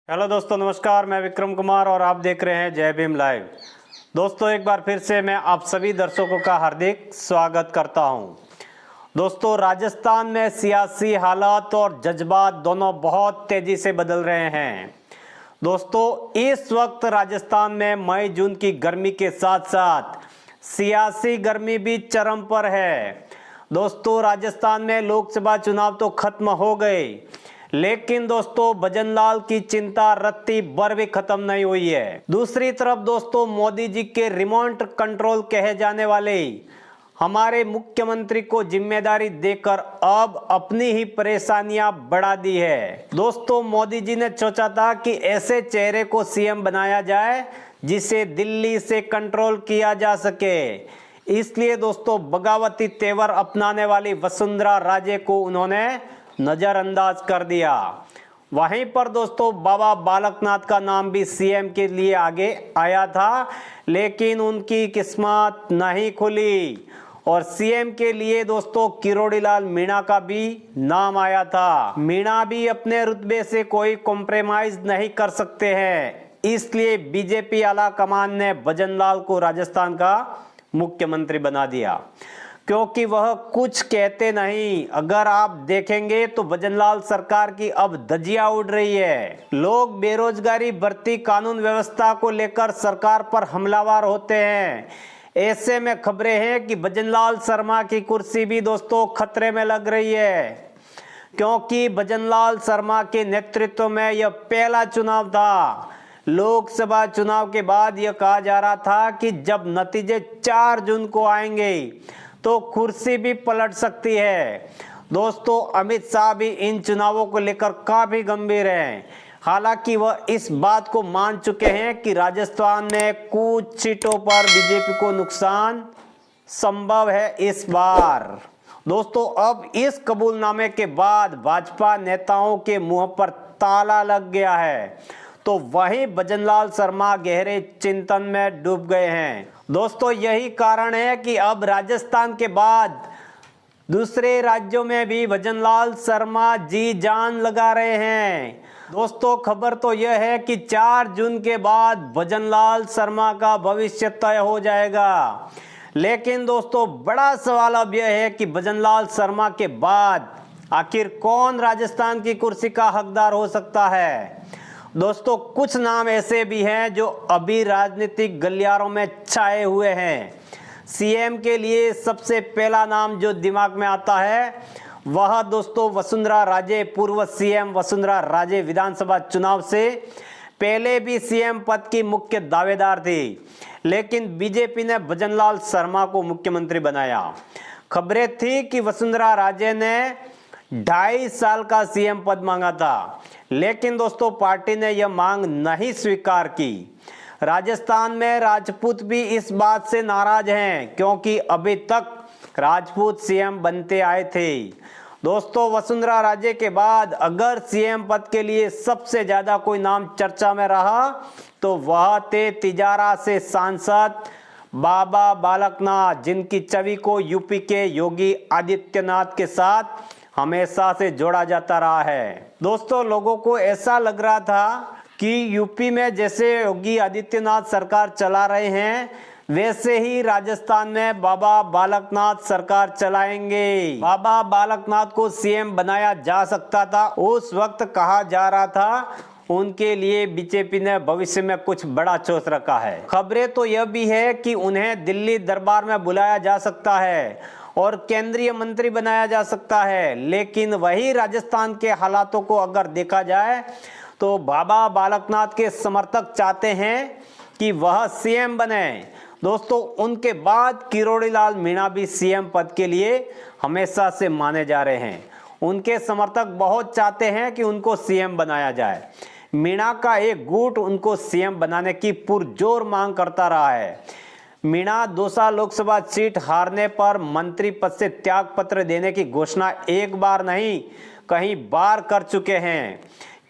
Hello दोस्तों, नमस्कार। मैं विक्रम कुमार और आप देख रहे हैं जय भीम लाइव। दोस्तों, एक बार फिर से मैं आप सभी दर्शकों का हार्दिक स्वागत करता हूं। दोस्तों, राजस्थान में सियासी हालात और जज्बात दोनों बहुत तेजी से बदल रहे हैं। दोस्तों, इस वक्त राजस्थान में मई जून की गर्मी के साथ साथ सियासी गर्मी भी चरम पर है। दोस्तों, राजस्थान में लोकसभा चुनाव तो खत्म हो गए, लेकिन दोस्तों भजनलाल की चिंता रत्ती भर भी खत्म नहीं हुई है। दूसरी तरफ दोस्तों, मोदी जी के रिमोट कंट्रोल कहे जाने वाले हमारे मुख्यमंत्री को जिम्मेदारी देकर अब अपनी ही परेशानियां बढ़ा दी है। दोस्तों, मोदी जी ने सोचा था कि ऐसे चेहरे को सीएम बनाया जाए जिसे दिल्ली से कंट्रोल किया जा सके। इसलिए दोस्तों, बगावती तेवर अपनाने वाली वसुंधरा राजे को उन्होंने नजरअंदाज कर दिया। वहीं पर दोस्तों, बाबा बालकनाथ का नाम भी सीएम के लिए आगे आया था, लेकिन उनकी किस्मत नहीं खुली और सीएम के लिए दोस्तों किरोड़ी लाल मीणा का भी नाम आया था। मीणा भी अपने रुतबे से कोई कॉम्प्रोमाइज नहीं कर सकते हैं, इसलिए बीजेपी आला कमान ने भजनलाल को राजस्थान का मुख्यमंत्री बना दिया, क्योंकि वह कुछ कहते नहीं। अगर आप देखेंगे तो भजनलाल सरकार की अब धज्जियां उड़ रही है। लोग बेरोजगारी भर्ती कानून व्यवस्था को लेकर सरकार पर हमलावर होते हैं। ऐसे में खबरें हैं कि भजनलाल शर्मा की कुर्सी भी दोस्तों खतरे में लग रही है, क्योंकि भजनलाल शर्मा के नेतृत्व में यह पहला चुनाव था। लोकसभा चुनाव के बाद यह कहा जा रहा था कि जब नतीजे 4 जून को आएंगे तो कुर्सी भी पलट सकती है। दोस्तों, अमित शाह भी इन चुनावों को लेकर काफी गंभीर हैं। हालांकि वह इस बात को मान चुके हैं कि राजस्थान में कुछ सीटों पर बीजेपी को नुकसान संभव है इस बार। दोस्तों, अब इस कबूलनामे के बाद भाजपा नेताओं के मुंह पर ताला लग गया है, तो वहीं भजनलाल शर्मा गहरे चिंतन में डूब गए हैं। दोस्तों, यही कारण है कि अब राजस्थान के बाद दूसरे राज्यों में भी भजनलाल शर्मा जी जान लगा रहे हैं। दोस्तों, खबर तो यह है कि 4 जून के बाद भजनलाल शर्मा का भविष्य तय हो जाएगा। लेकिन दोस्तों, बड़ा सवाल अब यह है कि भजनलाल शर्मा के बाद आखिर कौन राजस्थान की कुर्सी का हकदार हो सकता है। दोस्तों, कुछ नाम ऐसे भी हैं जो अभी राजनीतिक गलियारों में छाए हुए हैं। सीएम के लिए सबसे पहला नाम जो दिमाग में आता है वह दोस्तों वसुंधरा राजे। पूर्व सीएम वसुंधरा राजे विधानसभा चुनाव से पहले भी सीएम पद की मुख्य दावेदार थी, लेकिन बीजेपी ने भजनलाल शर्मा को मुख्यमंत्री बनाया। खबरें थी कि वसुंधरा राजे ने 2.5 साल का सीएम पद मांगा था, लेकिन दोस्तों पार्टी ने यह मांग नहीं स्वीकार की। राजस्थान में राजपूत भी इस बात से नाराज हैं, क्योंकि अभी तक राजपूत सीएम बनते आए थे। दोस्तों, वसुंधरा राजे के बाद अगर सीएम पद के लिए सबसे ज्यादा कोई नाम चर्चा में रहा तो वह थे तिजारा से सांसद बाबा बालकनाथ, जिनकी छवि को यूपी के योगी आदित्यनाथ के साथ हमेशा से जोड़ा जाता रहा है। दोस्तों, लोगों को ऐसा लग रहा था कि यूपी में जैसे योगी आदित्यनाथ सरकार चला रहे हैं, वैसे ही राजस्थान में बाबा बालकनाथ सरकार चलाएंगे। बाबा बालकनाथ को सीएम बनाया जा सकता था। उस वक्त कहा जा रहा था उनके लिए बीजेपी ने भविष्य में कुछ बड़ा सोच रखा है। खबरें तो यह भी है कि उन्हें दिल्ली दरबार में बुलाया जा सकता है और केंद्रीय मंत्री बनाया जा सकता है। लेकिन वही राजस्थान के हालातों को अगर देखा जाए तो बाबा बालकनाथ के समर्थक चाहते हैं कि वह सीएम बने। दोस्तों, उनके बाद किरोड़ी लाल मीणा भी सीएम पद के लिए हमेशा से माने जा रहे हैं। उनके समर्थक बहुत चाहते हैं कि उनको सीएम बनाया जाए। मीणा का एक गुट उनको सीएम बनाने की पुरजोर मांग करता रहा है। मीणा दौसा लोकसभा सीट हारने पर मंत्री पद से त्याग पत्र देने की घोषणा एक बार नहीं कई बार कर चुके हैं।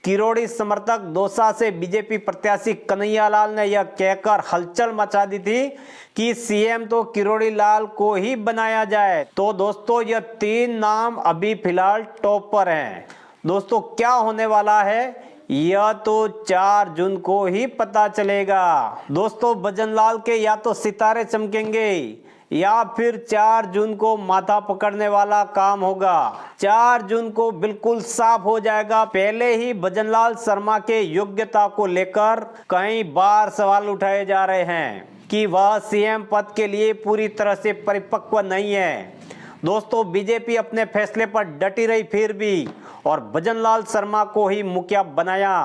किरोड़ी समर्थक दौसा से बीजेपी प्रत्याशी कन्हैयालाल ने यह कहकर हलचल मचा दी थी कि सीएम तो किरोड़ी लाल को ही बनाया जाए। तो दोस्तों, यह 3 नाम अभी फिलहाल टॉप पर हैं। दोस्तों, क्या होने वाला है यह तो 4 जून को ही पता चलेगा। दोस्तों भजनलाल के या तो सितारे चमकेंगे या फिर 4 जून को माथा पकड़ने वाला काम होगा। 4 जून को बिल्कुल साफ हो जाएगा। पहले ही भजनलाल शर्मा के योग्यता को लेकर कई बार सवाल उठाए जा रहे हैं कि वह सीएम पद के लिए पूरी तरह से परिपक्व नहीं है। दोस्तों बीजेपी अपने फैसले पर डटी रही फिर भी और भजनलाल शर्मा को ही मुखिया बनाया।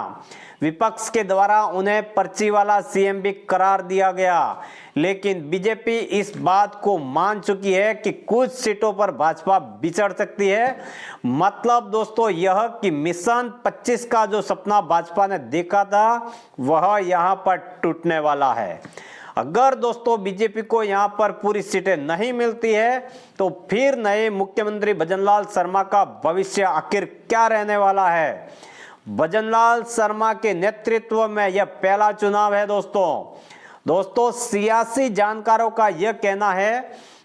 विपक्ष के द्वारा उन्हें पर्ची वाला सीएम भी करार दिया गया, लेकिन बीजेपी इस बात को मान चुकी है कि कुछ सीटों पर भाजपा बिछड़ सकती है। मतलब दोस्तों यह कि मिशन 25 का जो सपना भाजपा ने देखा था वह यहां पर टूटने वाला है। अगर दोस्तों बीजेपी को यहां पर पूरी सीटें नहीं मिलती है तो फिर नए मुख्यमंत्री भजनलाल शर्मा का भविष्य आखिर क्या रहने वाला है। भजनलाल शर्मा के नेतृत्व में यह पहला चुनाव है। दोस्तों सियासी जानकारों का यह कहना है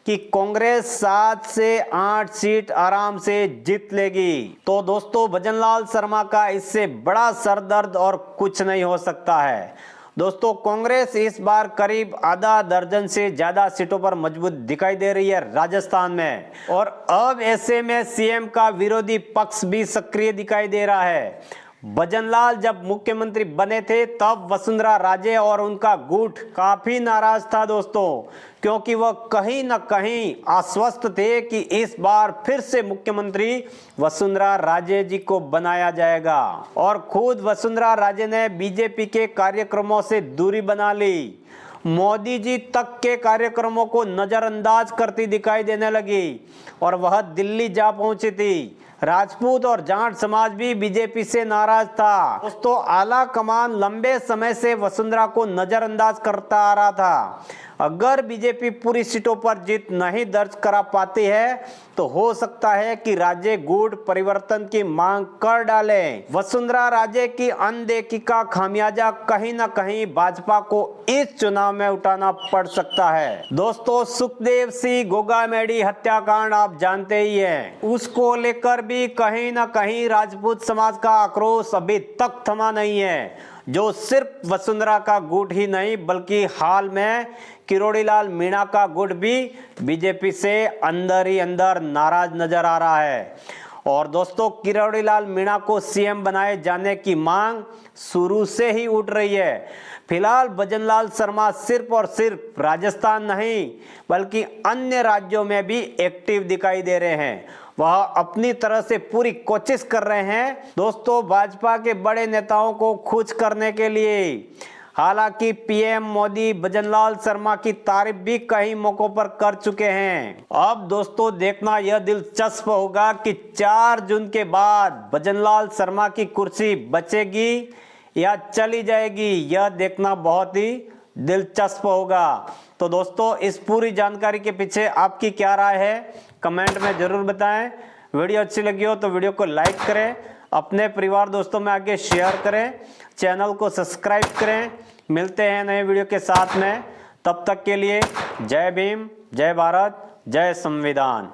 कि कांग्रेस 7 से 8 सीट आराम से जीत लेगी। तो दोस्तों भजनलाल शर्मा का इससे बड़ा सरदर्द और कुछ नहीं हो सकता है। दोस्तों कांग्रेस इस बार करीब आधा दर्जन से ज्यादा सीटों पर मजबूत दिखाई दे रही है राजस्थान में, और अब ऐसे में सीएम का विरोधी पक्ष भी सक्रिय दिखाई दे रहा है। भजनलाल जब मुख्यमंत्री बने थे तब वसुंधरा राजे और उनका गुट काफी नाराज था दोस्तों, क्योंकि वह कहीं न कहीं आश्वस्त थे कि इस बार फिर से मुख्यमंत्री वसुंधरा राजे जी को बनाया जाएगा। और खुद वसुंधरा राजे ने बीजेपी के कार्यक्रमों से दूरी बना ली। मोदी जी तक के कार्यक्रमों को नजरअंदाज करती दिखाई देने लगी और वह दिल्ली जा पहुंची थी। राजपूत और जाट समाज भी बीजेपी से नाराज था। दोस्तों आला कमान लंबे समय से वसुंधरा को नजरअंदाज करता आ रहा था। अगर बीजेपी पूरी सीटों पर जीत नहीं दर्ज करा पाती है तो हो सकता है कि राज्य गुट परिवर्तन की मांग कर डाले। वसुंधरा राजे की अनदेखी का खामियाजा कहीं न कहीं भाजपा को इस चुनाव में उठाना पड़ सकता है। दोस्तों सुखदेव सिंह गोगामेडी हत्याकांड आप जानते ही हैं, उसको लेकर भी कहीं न कहीं राजपूत समाज का आक्रोश अभी तक थमा नहीं है। जो सिर्फ वसुंधरा का गुट ही नहीं बल्कि हाल में किरोड़ीलाल मीणा का गुट भी बीजेपी से अंदर ही अंदर नाराज नजर आ रहा है। और दोस्तों किरोड़ीलाल मीणा को सीएम बनाए जाने की मांग शुरू से ही उठ रही है। फिलहाल भजनलाल शर्मा सिर्फ और सिर्फ राजस्थान नहीं बल्कि अन्य राज्यों में भी एक्टिव दिखाई दे रहे हैं। वह अपनी तरह से पूरी कोशिश कर रहे हैं दोस्तों भाजपा के बड़े नेताओं को खुश करने के लिए। हालांकि पीएम मोदी भजनलाल शर्मा की तारीफ भी कई मौकों पर कर चुके हैं। अब दोस्तों देखना यह दिलचस्प होगा कि 4 जून के बाद भजनलाल शर्मा की कुर्सी बचेगी या चली जाएगी, यह देखना बहुत ही दिलचस्प होगा। तो दोस्तों इस पूरी जानकारी के पीछे आपकी क्या राय है कमेंट में जरूर बताएं। वीडियो अच्छी लगी हो तो वीडियो को लाइक करें, अपने परिवार दोस्तों में आगे शेयर करें, चैनल को सब्सक्राइब करें। मिलते हैं नए वीडियो के साथ में, तब तक के लिए जय भीम, जय भारत, जय संविधान।